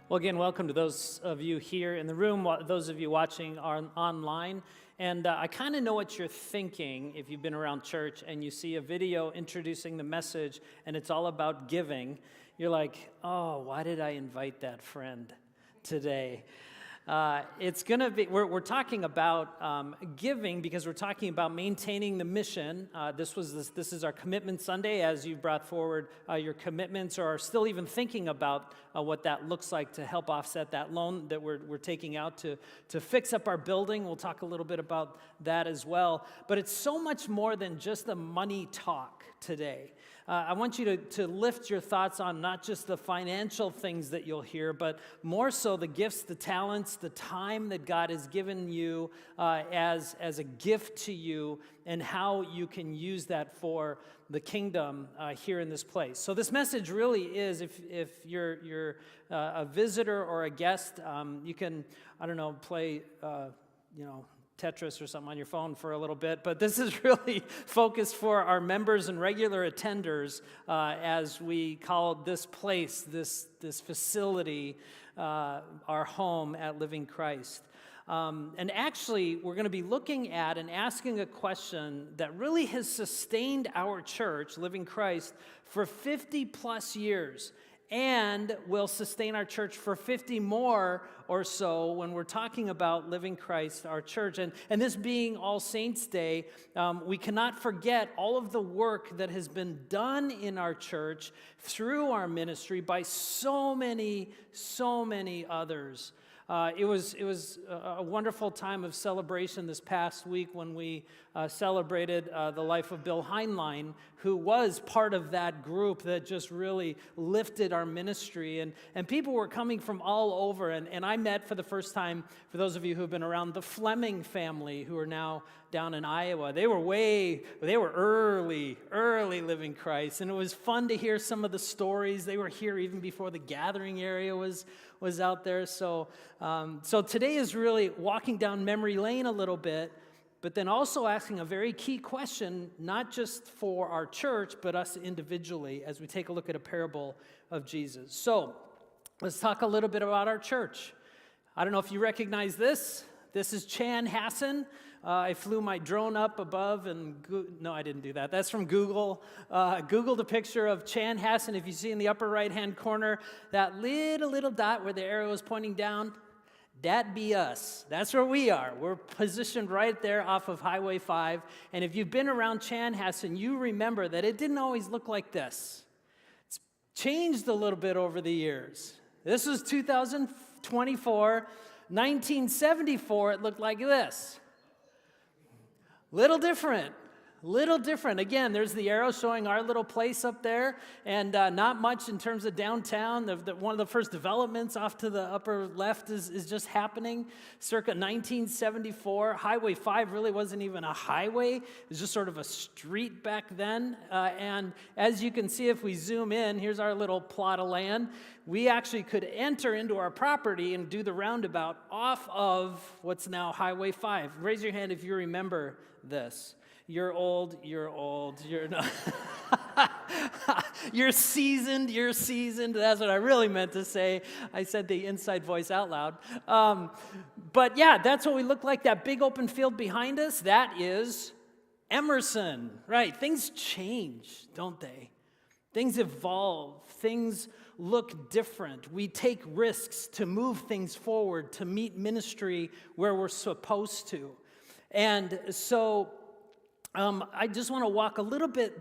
Well, again, welcome to those of you here in the room, those of you watching online. And I kind of know what you're thinking if you've been around church and you see a video introducing the message and it's all about giving. You're like, oh, why did I invite that friend today? It's going to be, we're talking about giving because we're talking about maintaining the mission. This is our Commitment Sunday as you brought forward your commitments or are still even thinking about what that looks like to help offset that loan that we're taking out to fix up our building. We'll talk a little bit about that as well. But it's so much more than just the money talk today. I want you to lift your thoughts on not just the financial things that you'll hear, but more so the gifts, the talents, the time that God has given you as a gift to you and how you can use that for the kingdom here in this place. So this message really is, if you're a visitor or a guest, you can, play, Tetris or something on your phone for a little bit, but this is really focused for our members and regular attenders as we call this place, this facility, our home at Living Christ. And actually, we're going to be looking at and asking a question that really has sustained our church, Living Christ, for 50 plus years. And will sustain our church for 50 more or so when we're talking about Living Christ, our church. And this being All Saints Day, we cannot forget all of the work that has been done in our church through our ministry by so many others. It was a wonderful time of celebration this past week when we celebrated the life of Bill Heinlein, who was part of that group that just really lifted our ministry. And people were coming from all over. And I met for the first time, for those of you who have been around, the Fleming family, who are now down in Iowa. They were early Living Christ. And it was fun to hear some of the stories. They were here even before the gathering area was out there. So today is really walking down memory lane a little bit, but then also asking a very key question, not just for our church, but us individually as we take a look at a parable of Jesus. So let's talk a little bit about our church. I don't know if you recognize this. This is Chan Hassan. I flew my drone up above and, no, I didn't do that. That's from Google. Googled a picture of Chan Hassan. If you see in the upper right-hand corner, that little dot where the arrow is pointing down, that be us. That's where we are. We're positioned right there off of Highway 5. And if you've been around Chan Hassan, you remember that it didn't always look like this. It's changed a little bit over the years. This was 2024. 1974, it looked like this. Little different. Again, there's the arrow showing our little place up there, and not much in terms of downtown. One of the first developments off to the upper left is just happening. Circa 1974, Highway 5 really wasn't even a highway. It was just sort of a street back then. And as you can see, if we zoom in, here's our little plot of land. We actually could enter into our property and do the roundabout off of what's now Highway 5. Raise your hand if you remember this. You're old, you're not. You're seasoned, That's what I really meant to say. I said the inside voice out loud. But yeah, that's what we look like. That big open field behind us, that is Emerson. Right, things change, don't they? Things evolve, things look different. We take risks to move things forward, to meet ministry where we're supposed to. And so I just want to walk a little bit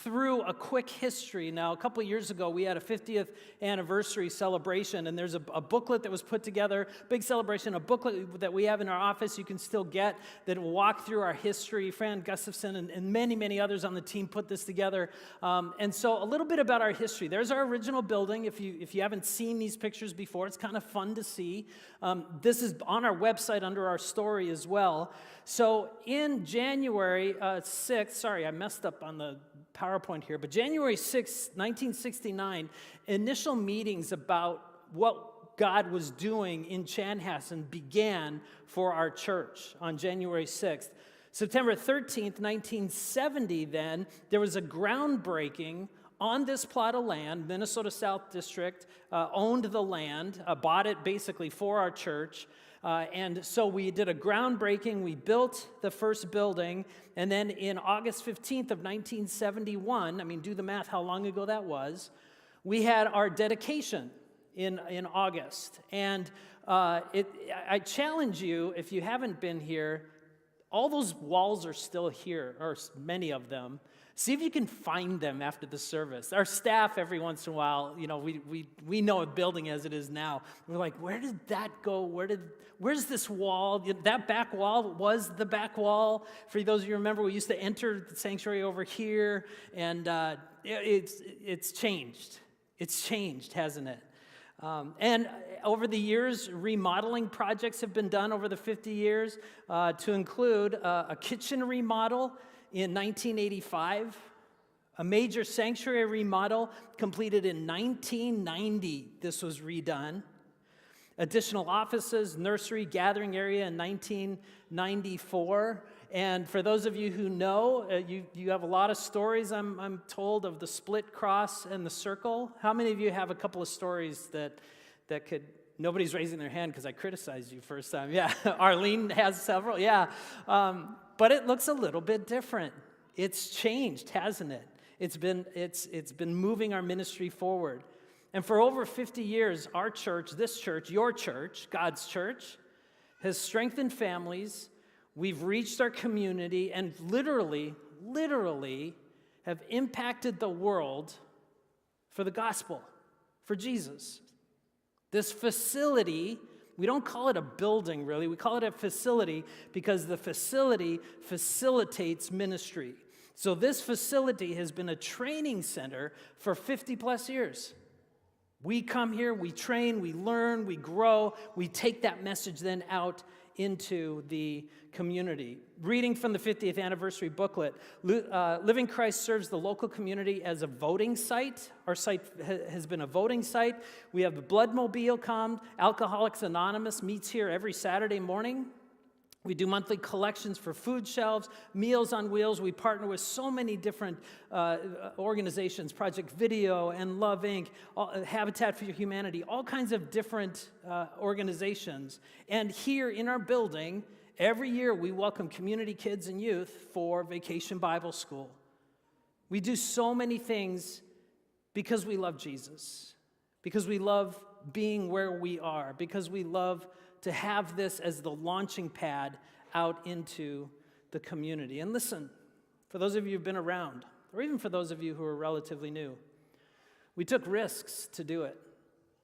through a quick history. Now, a couple of years ago, we had a 50th anniversary celebration, and there's a booklet that was put together, big celebration, a booklet that we have in our office you can still get that will walk through our history. Fran Gustafson and many others on the team put this together. And so a little bit about our history. There's our original building. If you haven't seen these pictures before, it's kind of fun to see. This is on our website under our story as well. So in January 6th, sorry, I messed up on the PowerPoint here, but January 6th, 1969, initial meetings about what God was doing in Chan Hassan began for our church on January 6th. September 13th, 1970, then, there was a groundbreaking on this plot of land. Minnesota South District owned the land, bought it basically for our church. And so we did a groundbreaking. We built the first building. And then in August 15th of 1971, I mean, do the math how long ago that was, we had our dedication in August. And I challenge you, if you haven't been here, all those walls are still here, or many of them. See if you can find them after the service. Our staff, every once in a while, we know a building as it is now. We're like, where did that go? Where's this wall? That back wall was the back wall. For those of you who remember, we used to enter the sanctuary over here, and it's changed. It's changed, hasn't it? And over the years, remodeling projects have been done over the 50 years to include a kitchen remodel in 1985, a major sanctuary remodel completed in 1990. This was redone. Additional offices, nursery, gathering area in 1994. And for those of you who know, you have a lot of stories, I'm told, of the split cross and the circle. How many of you have a couple of stories that could, nobody's raising their hand because I criticized you first time. Yeah, Arlene has several, yeah. But it looks a little bit different. It's changed, hasn't it? It's been moving our ministry forward. And for over 50 years, our church, this church, your church, God's church, has strengthened families. We've reached our community and literally have impacted the world for the gospel, for Jesus. This facility, we don't call it a building really, we call it a facility because the facility facilitates ministry. So this facility has been a training center for 50 plus years. We come here, we train, we learn, we grow, we take that message then out into the community. Reading from the 50th anniversary booklet, Living Christ serves the local community as a voting site. Our site has been a voting site. We have the Blood Mobile come. Alcoholics Anonymous meets here every Saturday morning. We do monthly collections for food shelves, Meals on Wheels. We partner with so many different organizations, Project Video and Love Inc., Habitat for Humanity, all kinds of different organizations. And here in our building, every year we welcome community kids and youth for Vacation Bible School. We do so many things because we love Jesus, because we love being where we are, because we love to have this as the launching pad out into the community. And listen, for those of you who've been around, or even for those of you who are relatively new, we took risks to do it.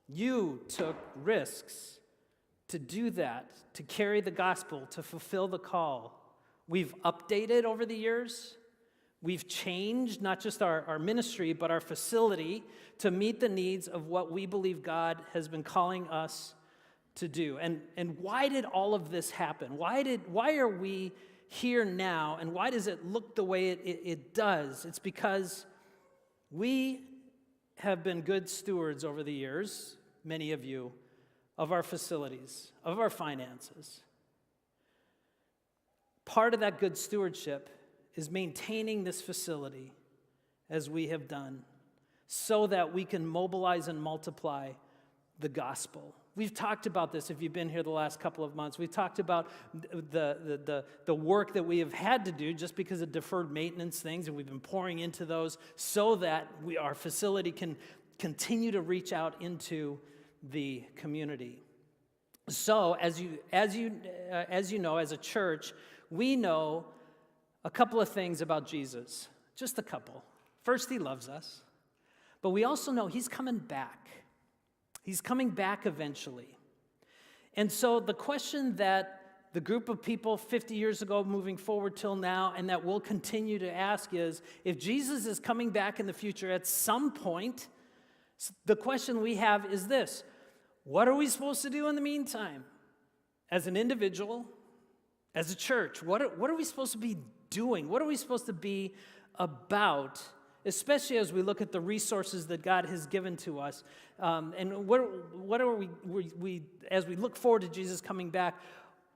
You took risks to do that, to carry the gospel, to fulfill the call. We've updated over the years. We've changed not just our ministry, but our facility to meet the needs of what we believe God has been calling us to do. And why did all of this happen? Why are we here now, and why does it look the way it does? It's because we have been good stewards over the years, many of you, of our facilities, of our finances. Part of that good stewardship is maintaining this facility as we have done so that we can mobilize and multiply the gospel. We've talked about this if you've been here the last couple of months. We've talked about the work that we have had to do just because of deferred maintenance things, and we've been pouring into those so that our facility can continue to reach out into the community. So, as you know, as a church, we know a couple of things about Jesus, just a couple. First, he loves us, but we also know he's coming back. He's coming back eventually. And so the question that the group of people 50 years ago moving forward till now and that we'll continue to ask is, if Jesus is coming back in the future at some point, the question we have is this: what are we supposed to do in the meantime? As an individual, as a church, what are we supposed to be doing? What are we supposed to be about? Especially as we look at the resources that God has given to us. And what are we, as we look forward to Jesus coming back,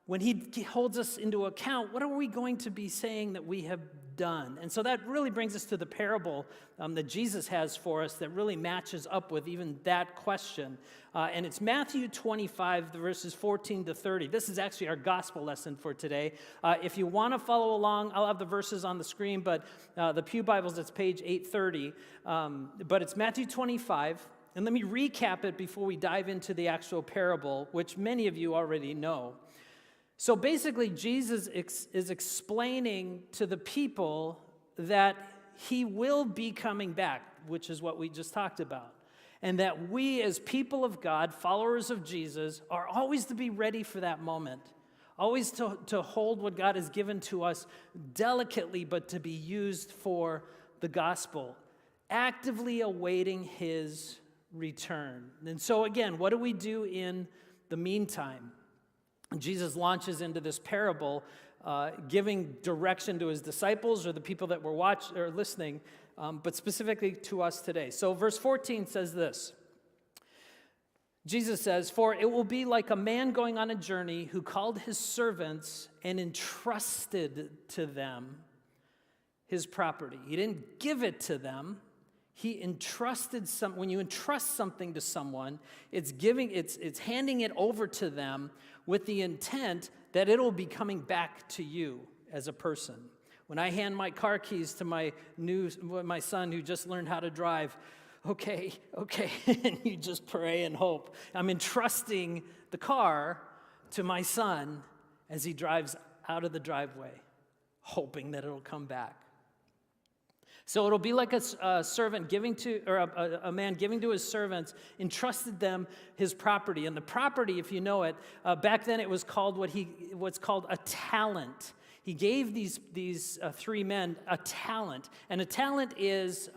when he holds us into account, what are we going to be saying that we have done. And so that really brings us to the parable that Jesus has for us that really matches up with even that question. And it's Matthew 25, the verses 14 to 30. This is actually our gospel lesson for today. If you want to follow along, I'll have the verses on the screen, but the Pew Bibles, it's page 830. But it's Matthew 25. And let me recap it before we dive into the actual parable, which many of you already know. So basically, Jesus is explaining to the people that he will be coming back, which is what we just talked about. And that we as people of God, followers of Jesus, are always to be ready for that moment. Always to hold what God has given to us delicately, but to be used for the gospel. Actively awaiting his return. And so again, what do we do in the meantime? Jesus launches into this parable, giving direction to his disciples or the people that were watching or listening, but specifically to us today. So verse 14 says this. Jesus says, "For it will be like a man going on a journey who called his servants and entrusted to them his property." He didn't give it to them. He entrusted when you entrust something to someone, it's handing it over to them with the intent that it'll be coming back to you as a person. When I hand my car keys to my son who just learned how to drive, okay, and you just pray and hope. I'm entrusting the car to my son as he drives out of the driveway, hoping that it'll come back. So it'll be like a servant giving to, or a man giving to his servants, entrusted them his property. And the property, if you know it, back then it was called what's called a talent. He gave these three men a talent, and a talent it's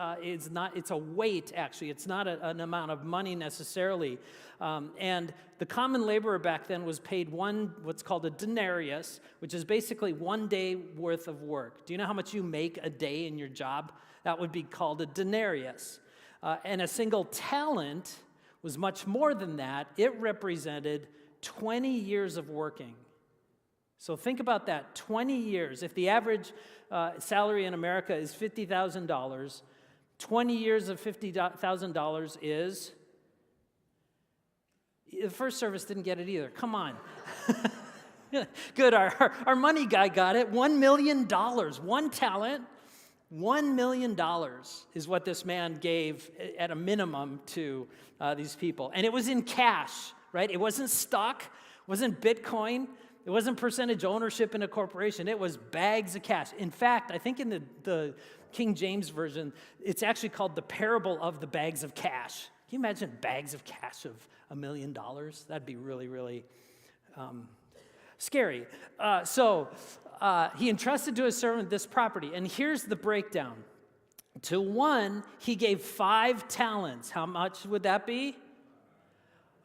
a weight actually. It's not an amount of money necessarily. And the common laborer back then was paid what's called a denarius, which is basically 1 day worth of work. Do you know how much you make a day in your job? That would be called a denarius. And a single talent was much more than that. It represented 20 years of working. So think about that, 20 years. If the average salary in America is $50,000, 20 years of $50,000 is... The first service didn't get it either. Come on. Good, our money guy got it. $1 million, one talent. $1 million is what this man gave at a minimum to these people. And it was in cash, right? It wasn't stock, it wasn't Bitcoin, it wasn't percentage ownership in a corporation. It was bags of cash. In fact, I think in the King James Version, it's actually called the parable of the bags of cash. Can you imagine bags of cash of $1 million? That'd be really, really scary. So he entrusted to his servant this property. And here's the breakdown. To one, he gave 5 talents. How much would that be?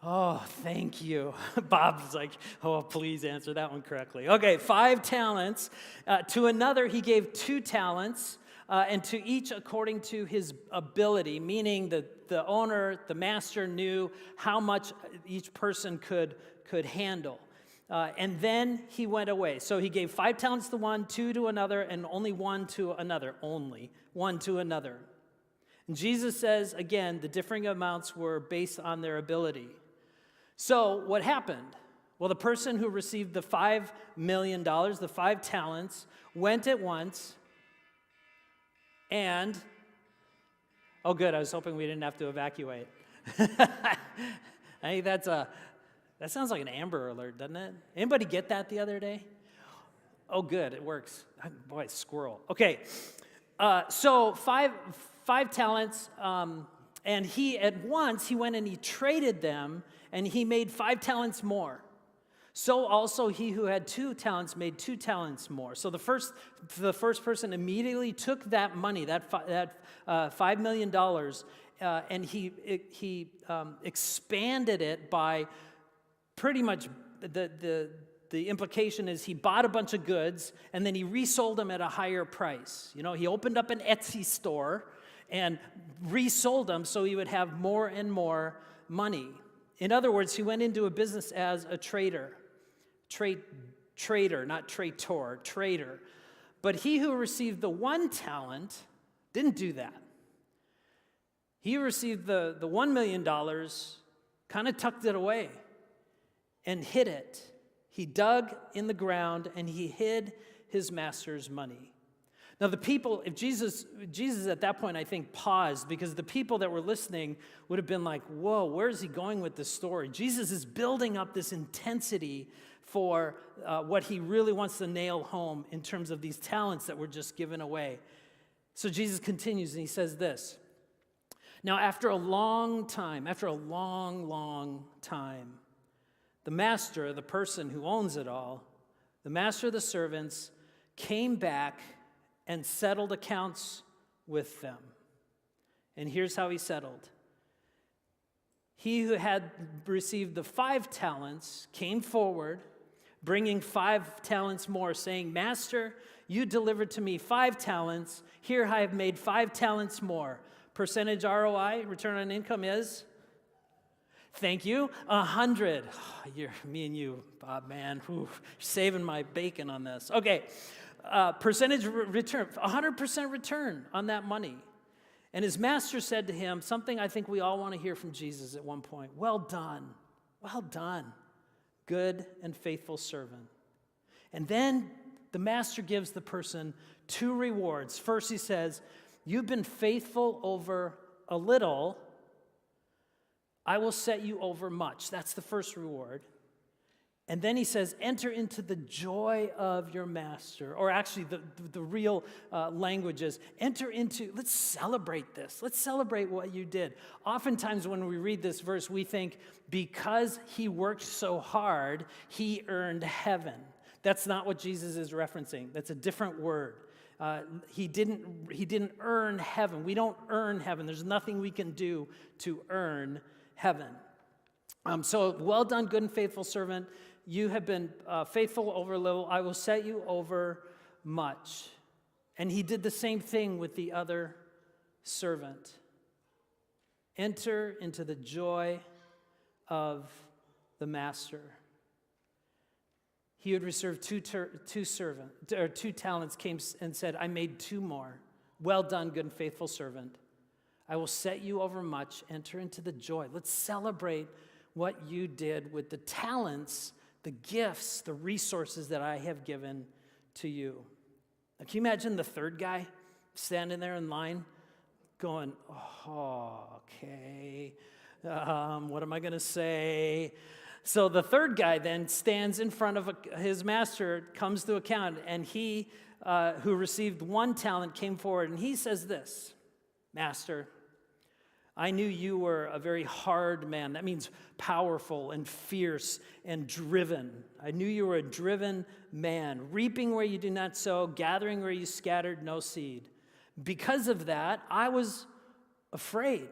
Oh, thank you. Bob's like, oh, please answer that one correctly. Okay, 5 talents. To another, he gave 2 talents. And to each according to his ability, meaning the owner, the master knew how much each person could handle. And then he went away. So he gave 5 talents to one, 2 to another, and only 1 to another. Only 1 to another. And Jesus says, again, the differing amounts were based on their ability. So what happened? Well, the person who received the $5 million, the 5 talents, went at once. And, oh good, I was hoping we didn't have to evacuate. I think that sounds like an Amber Alert, doesn't it? Anybody get that the other day? Oh good, it works. Boy, squirrel. Okay, so five talents, and he went and he traded them, and he made 5 talents more. So also he who had 2 talents made 2 talents more. So the first person immediately took that money, that $5 million, and he expanded it by pretty much the implication is he bought a bunch of goods and then he resold them at a higher price. You know, he opened up an Etsy store and resold them so he would have more and more money. In other words, he went into a business as a trader. Trader, not traitor, trader. But he who received the 1 talent didn't do that. He who received the $1 million kind of tucked it away and hid it. He dug in the ground and he hid his master's money. Now the people, if Jesus at that point, I think, paused, because the people that were listening would have been like, whoa, where is he going with this story? Jesus is building up this intensity for what he really wants to nail home in terms of these talents that were just given away. So Jesus continues and he says this. Now after a long time, the master, the person who owns it all, the master of the servants, came back and settled accounts with them. And here's how he settled. He who had received the 5 talents came forward, bringing 5 talents more, saying, Master, you delivered to me 5 talents. Here I have made 5 talents more. Percentage ROI, return on income, is? Thank you, 100. Me and you, Bob, man, saving my bacon on this. Okay. Percentage return, 100% return on that money. And his master said to him something I think we all want to hear from Jesus at one point. Well done, good and faithful servant. And then the master gives the person 2 rewards. First he says, you've been faithful over a little, I will set you over much. That's the first reward. And then he says, enter into the joy of your master. Or actually, the real language is, let's celebrate this. Let's celebrate what you did. Oftentimes when we read this verse, we think, because he worked so hard, he earned heaven. That's not what Jesus is referencing. That's a different word. He didn't earn heaven. We don't earn heaven. There's nothing we can do to earn heaven. So well done, good and faithful servant. You have been faithful over a little. I will set you over much. And he did the same thing with the other servant. Enter into the joy of the master. He who had received 2 talents came and said, I made 2 more. Well done, good and faithful servant. I will set you over much. Enter into the joy. Let's celebrate what you did with the talents, the gifts, the resources that I have given to you. Now, can you imagine the third guy standing there in line going, oh, okay, what am I going to say? So the third guy then stands in front of his master, comes to account, and he who received 1 talent came forward, and he says this, Master, I knew you were a very hard man. That means powerful and fierce and driven. I knew you were a driven man, reaping where you did not sow, gathering where you scattered no seed. Because of that, I was afraid.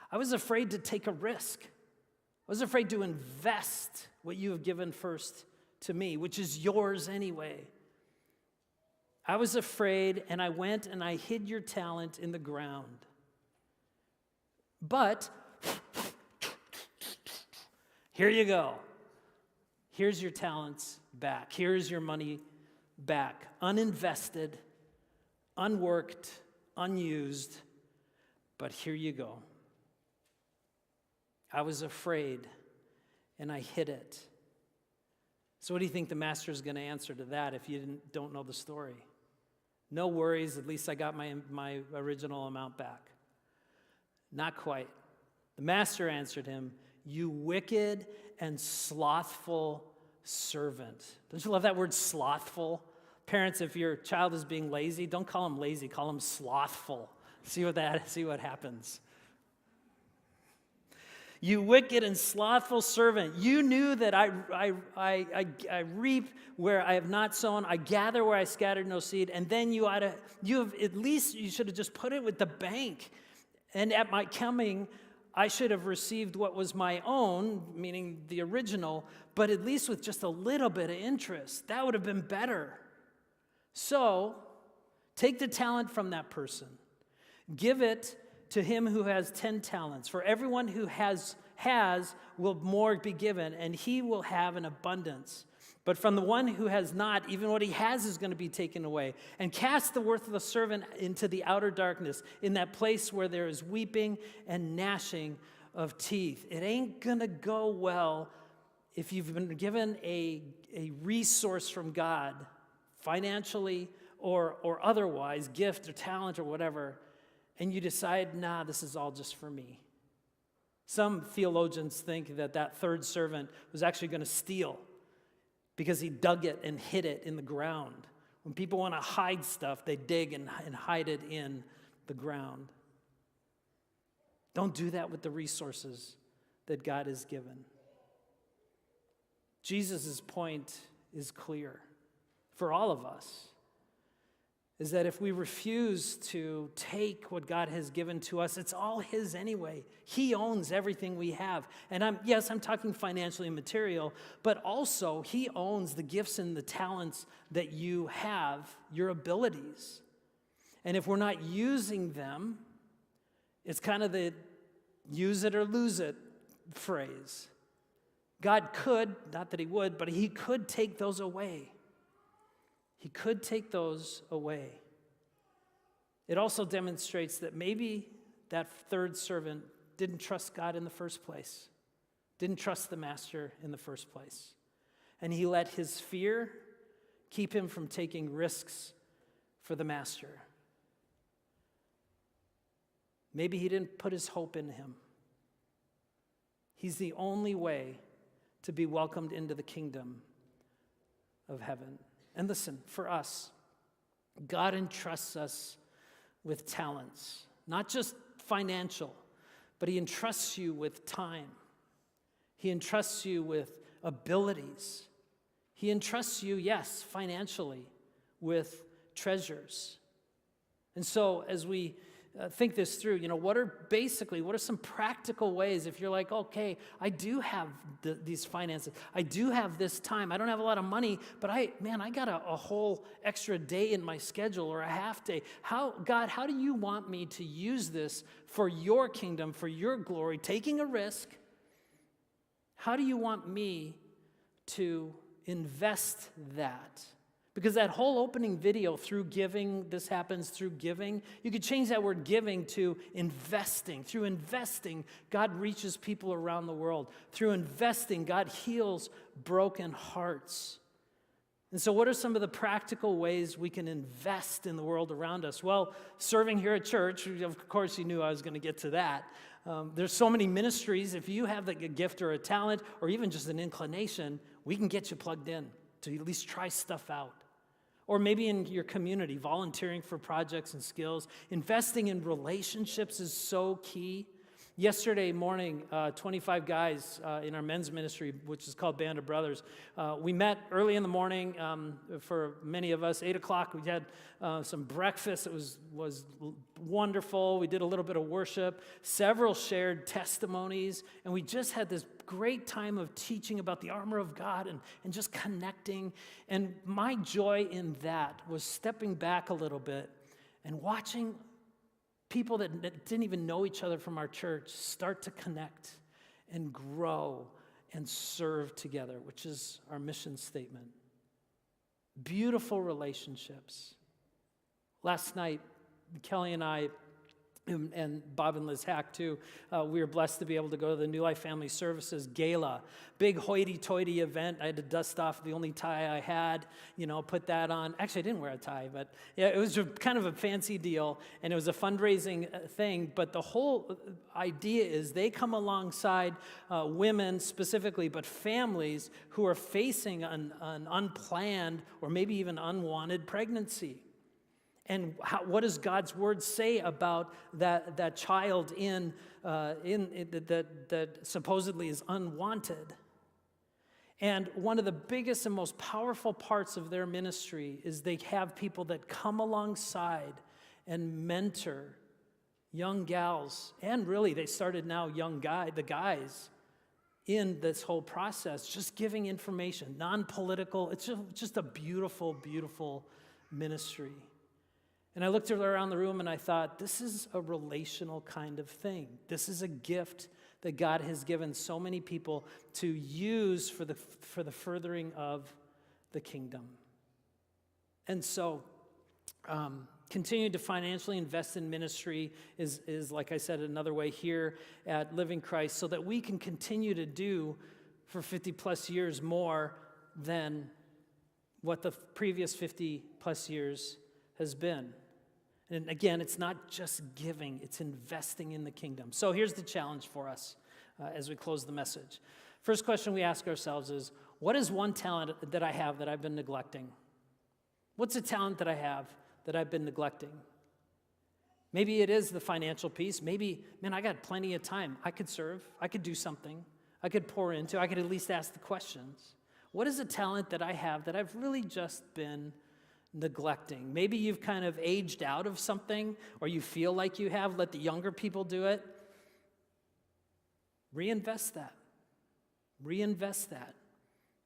I was afraid to take a risk. I was afraid to invest what you have given first to me, which is yours anyway. I was afraid, and I went and I hid your talent in the ground. But here you go. Here's your talents back. Here's your money back. Uninvested, unworked, unused, but here you go. I was afraid, and I hid it. So what do you think the master is going to answer to that if you don't know the story? No worries, at least I got my original amount back. Not quite. The master answered him, you wicked and slothful servant. Don't you love that word, slothful? Parents, if your child is being lazy, don't call him lazy, call him slothful. See what happens. You wicked and slothful servant, you knew that I reap where I have not sown, I gather where I scattered no seed, and then you should have just put it with the bank. And at my coming, I should have received what was my own, meaning the original, but at least with just a little bit of interest. That would have been better. So, take the talent from that person. Give it to him who has 10 talents. For everyone who has will more be given, and he will have an abundance. But from the one who has not, even what he has is going to be taken away. And cast the worthless servant into the outer darkness, in that place where there is weeping and gnashing of teeth. It ain't going to go well if you've been given a resource from God, financially or otherwise, gift or talent or whatever, and you decide, nah, this is all just for me. Some theologians think that third servant was actually going to steal because he dug it and hid it in the ground. When people want to hide stuff, they dig and hide it in the ground. Don't do that with the resources that God has given. Jesus' point is clear for all of us, is that if we refuse to take what God has given to us, it's all his anyway. He owns everything we have. And I'm talking financially and material, but also he owns the gifts and the talents that you have, your abilities. And if we're not using them, it's kind of the use it or lose it phrase. God could, not that he would, but he could take those away. He could take those away. It also demonstrates that maybe that third servant didn't trust God in the first place, didn't trust the master in the first place. And he let his fear keep him from taking risks for the master. Maybe he didn't put his hope in him. He's the only way to be welcomed into the kingdom of heaven. And listen, for us, God entrusts us with talents, not just financial, but he entrusts you with time. He entrusts you with abilities. He entrusts you, yes, financially, with treasures. And so as we think this through, what are some practical ways if you're like, okay, I do have these finances. I do have this time. I don't have a lot of money, but I got a whole extra day in my schedule or a half day. God, how do you want me to use this for your kingdom, for your glory, taking a risk? How do you want me to invest that? Because that whole opening video, through giving, this happens through giving. You could change that word giving to investing. Through investing, God reaches people around the world. Through investing, God heals broken hearts. And so what are some of the practical ways we can invest in the world around us? Well, serving here at church, of course you knew I was going to get to that. There's so many ministries. If you have a gift or a talent or even just an inclination, we can get you plugged in to at least try stuff out. Or maybe in your community, volunteering for projects and skills. Investing in relationships is so key. Yesterday morning, 25 guys in our men's ministry, which is called Band of Brothers, we met early in the morning. For many of us, 8 o'clock, we had some breakfast. It was wonderful. We did a little bit of worship. Several shared testimonies. And we just had this great time of teaching about the armor of God and just connecting. And my joy in that was stepping back a little bit and watching people that didn't even know each other from our church start to connect and grow and serve together, which is our mission statement. Beautiful relationships. Last night, Kelly and I, and Bob and Liz Hack too, we were blessed to be able to go to the New Life Family Services Gala. Big hoity-toity event. I had to dust off the only tie I had, put that on. Actually, I didn't wear a tie, but yeah, it was kind of a fancy deal, and it was a fundraising thing. But the whole idea is they come alongside women specifically, but families who are facing an unplanned or maybe even unwanted pregnancy. And what does God's word say about that child that supposedly is unwanted? And one of the biggest and most powerful parts of their ministry is they have people that come alongside and mentor young gals, and really they started now the guys in this whole process, just giving information, non-political. It's just a beautiful, beautiful ministry. And I looked around the room and I thought, this is a relational kind of thing. This is a gift that God has given so many people to use for the furthering of the kingdom. And so, continue to financially invest in ministry is, like I said, another way here at Living Christ, so that we can continue to do for 50 plus years more than what the previous 50 plus years has been. And again, it's not just giving, it's investing in the kingdom. So here's the challenge for us as we close the message. First question we ask ourselves is, what is one talent that I have that I've been neglecting? What's a talent that I have that I've been neglecting? Maybe it is the financial piece. Maybe, man, I got plenty of time. I could serve. I could do something. I could pour into. I could at least ask the questions. What is a talent that I have that I've really just been neglecting? Maybe you've kind of aged out of something, or you feel like you have. Let the younger people do it. Reinvest that. Reinvest that.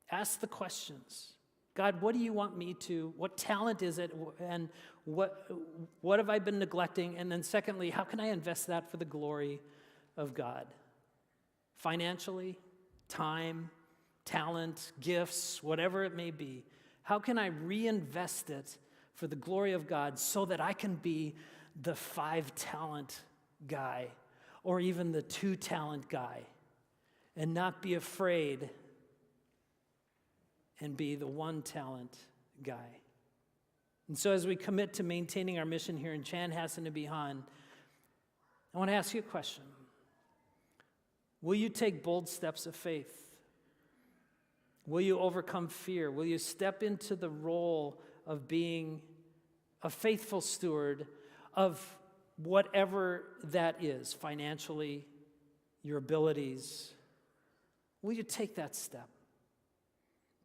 Ask the questions. God, what do you want me to, what talent is it, and what have I been neglecting? And then secondly, how can I invest that for the glory of God? Financially, time, talent, gifts, whatever it may be. How can I reinvest it for the glory of God so that I can be the 5-talent guy or even the 2-talent guy and not be afraid and be the 1-talent guy? And so as we commit to maintaining our mission here in Chanhassen and beyond, I want to ask you a question. Will you take bold steps of faith? Will you overcome fear? Will you step into the role of being a faithful steward of whatever that is, financially, your abilities? Will you take that step?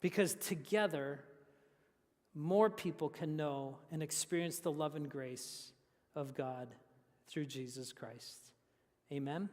Because together, more people can know and experience the love and grace of God through Jesus Christ. Amen.